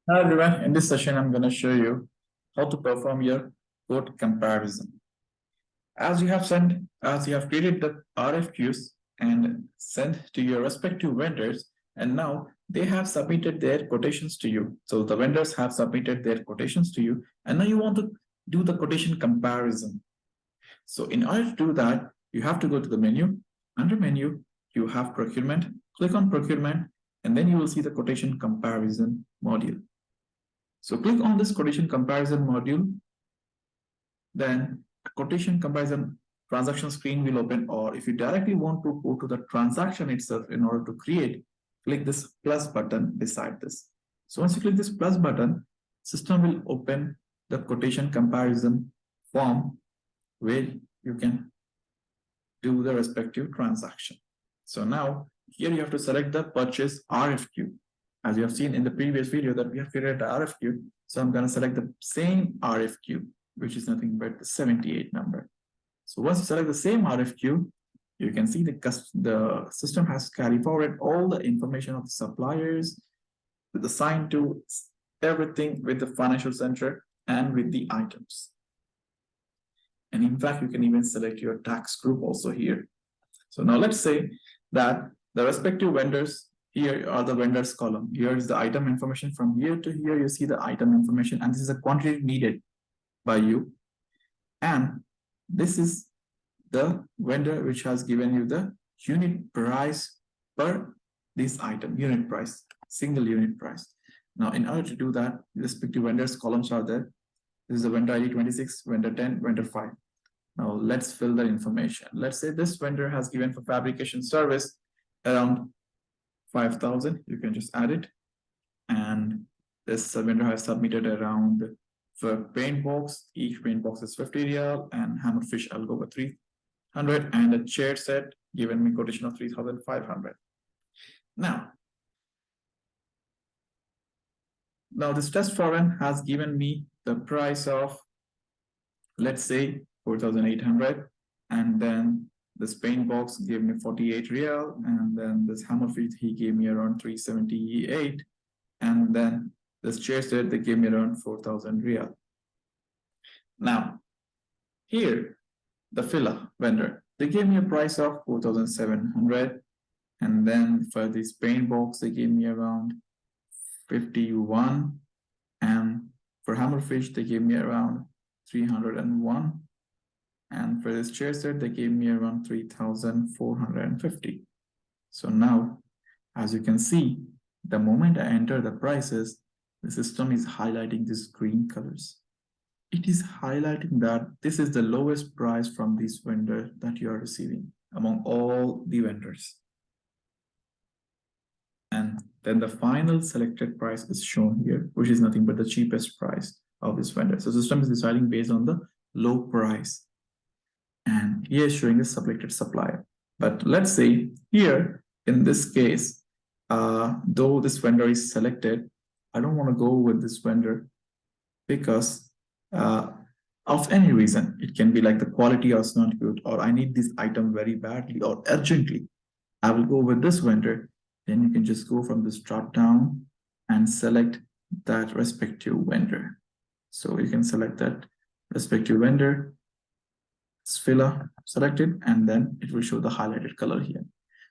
Hi everyone, in this session I'm going to show you how to perform your quote comparison. As you have created the RFQs and sent to your respective vendors, and now they have submitted their quotations to you. So the vendors have submitted their quotations to you, and now you want to do the quotation comparison. So in order to do that, you have to go to the menu. Under menu, you have procurement, click on procurement, and then you will see the quotation comparison module. So click on this quotation comparison module, then quotation comparison transaction screen will open, or if you directly want to go to the transaction itself in order to create, click this plus button beside this. So once you click this plus button, system will open the quotation comparison form where you can do the respective transaction. So now here you have to select the purchase RFQ. As you have seen in the previous video that we have created the RFQ. So I'm going to select the same RFQ, which is nothing but the 78 number. So once you select the same RFQ, you can see the system has carried forward all the information of the suppliers with assigned to everything with the financial center and with the items. And in fact, you can even select your tax group also here. So now let's say that the respective vendors, here are the vendors column. Here is the item information. From here to here, you see the item information, and this is the quantity needed by you. And this is the vendor which has given you the unit price per this item, unit price, single unit price. Now, in order to do that, respective vendors columns are there. This is the vendor ID 26, vendor 10, vendor 5. Now let's fill the information. Let's say this vendor has given for fabrication service around 5,000. You can just add it. And this vendor has submitted around for paint box. Each paint box is 50 real, and hammerfish I'll go with 300, and a chair set given me quotation of 3,500. Now this test foreign has given me the price of, let's say, 4,800, and then this paint box gave me 48 real, and then this hammer feet he gave me around 378, and then this chair set they gave me around 4,000 real. Now here the filler vendor, they gave me a price of 4,700, and then for this paint box they gave me around 51, and for hammerfish they gave me around 301. And for this chair set, they gave me around 3,450. So now, as you can see, the moment I enter the prices, the system is highlighting these green colors. It is highlighting that this is the lowest price from this vendor that you are receiving among all the vendors. And then the final selected price is shown here, which is nothing but the cheapest price of this vendor. So the system is deciding based on the low price. And here is showing a selected supplier. But let's say here, in this case, though this vendor is selected, I don't want to go with this vendor because of any reason. It can be like the quality is not good, or I need this item very badly or urgently. I will go with this vendor. Then you can just go from this drop down and select that respective vendor. So you can select that respective vendor, filler selected, and then it will show the highlighted color here.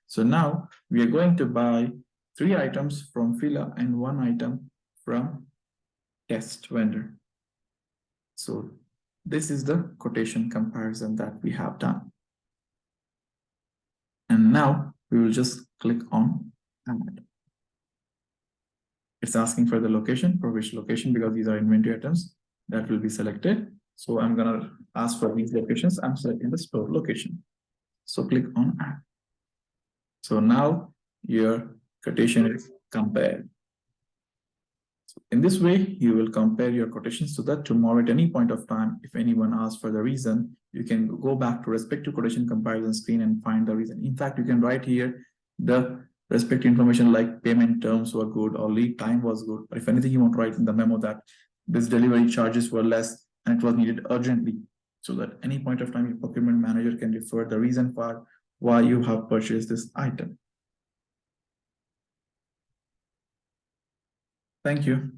So now we are going to buy 3 items from filler and 1 item from test vendor. So this is the quotation comparison that we have done. And now we will just click on add. It's asking for the location, for which location, because these are inventory items that will be selected. So I'm going to ask for these locations. I'm selecting the store location. So click on add. So now your quotation is compared. So in this way, you will compare your quotations so that tomorrow at any point of time, if anyone asks for the reason, you can go back to respective quotation comparison screen and find the reason. In fact, you can write here the respective information like payment terms were good or lead time was good. Or if anything, you want to write in the memo that this delivery charges were less and it was needed urgently, so that any point of time your procurement manager can refer the reason for why you have purchased this item. Thank you.